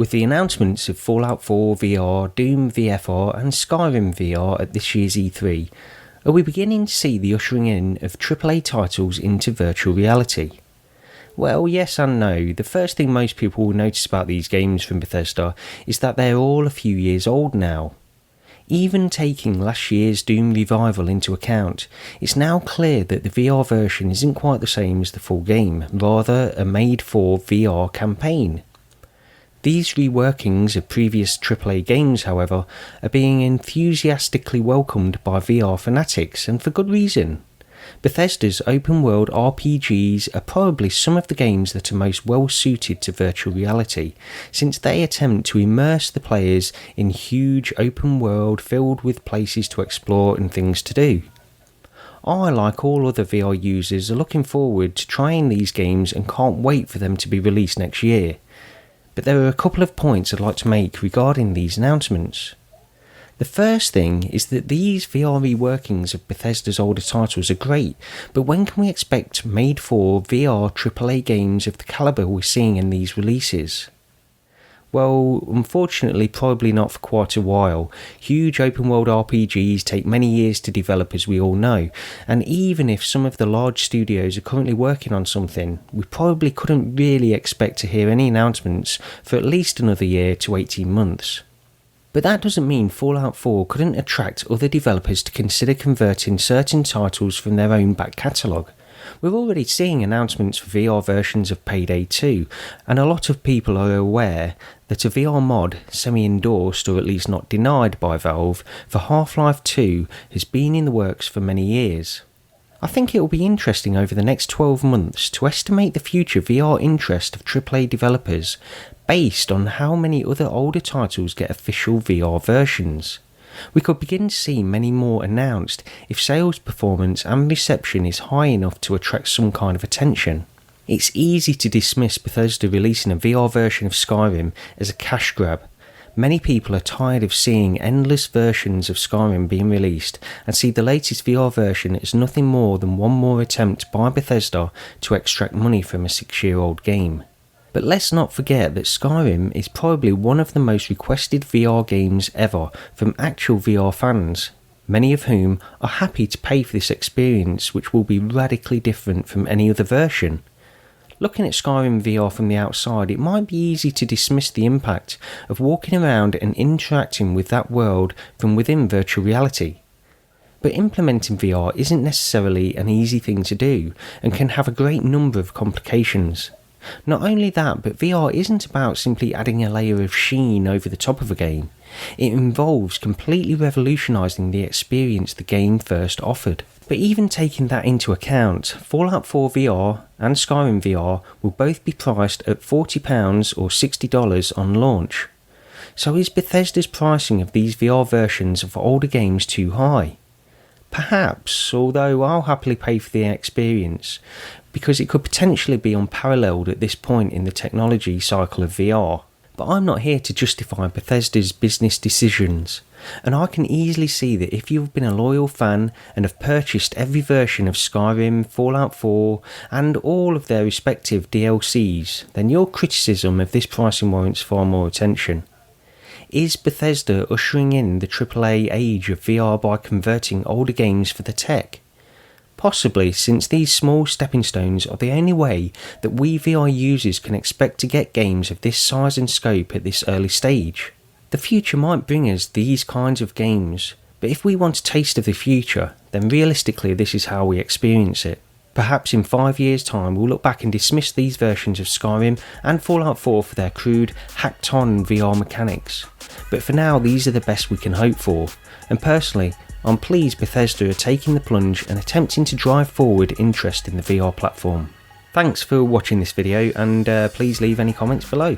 With the announcements of Fallout 4 VR, Doom VFR and Skyrim VR at this year's E3, are we beginning to see the ushering in of AAA titles into virtual reality? Well, yes and no. The first thing most people will notice about these games from Bethesda is that they're all a few years old now. Even taking last year's Doom revival into account, it's now clear that the VR version isn't quite the same as the full game, rather a made-for VR campaign. These reworkings of previous AAA games, however, are being enthusiastically welcomed by VR fanatics, and for good reason. Bethesda's open-world RPGs are probably some of the games that are most well-suited to virtual reality, since they attempt to immerse the players in huge open world filled with places to explore and things to do. I, like all other VR users, are looking forward to trying these games and can't wait for them to be released next year. But there are a couple of points I'd like to make regarding these announcements. The first thing is that these VR reworkings of Bethesda's older titles are great, but when can we expect made-for VR AAA games of the calibre we're seeing in these releases? Well, unfortunately probably not for quite a while. Huge open-world RPGs take many years to develop, as we all know, and even if some of the large studios are currently working on something, we probably couldn't really expect to hear any announcements for at least another year to 18 months. But that doesn't mean Fallout 4 couldn't attract other developers to consider converting certain titles from their own back catalogue. We're already seeing announcements for VR versions of Payday 2, and a lot of people are aware that a VR mod, semi-endorsed or at least not denied by Valve, for Half-Life 2 has been in the works for many years. I think it will be interesting over the next 12 months to estimate the future VR interest of AAA developers based on how many other older titles get official VR versions. We could begin to see many more announced if sales performance and reception is high enough to attract some kind of attention. It's easy to dismiss Bethesda releasing a VR version of Skyrim as a cash grab. Many people are tired of seeing endless versions of Skyrim being released and see the latest VR version as nothing more than one more attempt by Bethesda to extract money from a 6-year-old game. But let's not forget that Skyrim is probably one of the most requested VR games ever from actual VR fans, many of whom are happy to pay for this experience, which will be radically different from any other version. Looking at Skyrim VR from the outside, it might be easy to dismiss the impact of walking around and interacting with that world from within virtual reality. But implementing VR isn't necessarily an easy thing to do and can have a great number of complications. Not only that, but VR isn't about simply adding a layer of sheen over the top of a game. It involves completely revolutionising the experience the game first offered. But even taking that into account, Fallout 4 VR and Skyrim VR will both be priced at £40 or $60 on launch. So is Bethesda's pricing of these VR versions of older games too high? Perhaps, although I'll happily pay for the experience, because it could potentially be unparalleled at this point in the technology cycle of VR. But I'm not here to justify Bethesda's business decisions, and I can easily see that if you've been a loyal fan and have purchased every version of Skyrim, Fallout 4 and all of their respective DLCs, then your criticism of this pricing warrants far more attention. Is Bethesda ushering in the AAA age of VR by converting older games for the tech? Possibly, since these small stepping stones are the only way that we VR users can expect to get games of this size and scope at this early stage. The future might bring us these kinds of games, but if we want a taste of the future, then realistically this is how we experience it. Perhaps in 5 years' time we'll look back and dismiss these versions of Skyrim and Fallout 4 for their crude, hacked-on VR mechanics. But for now, these are the best we can hope for, and personally, I'm pleased Bethesda are taking the plunge and attempting to drive forward interest in the VR platform. Thanks for watching this video, and please leave any comments below.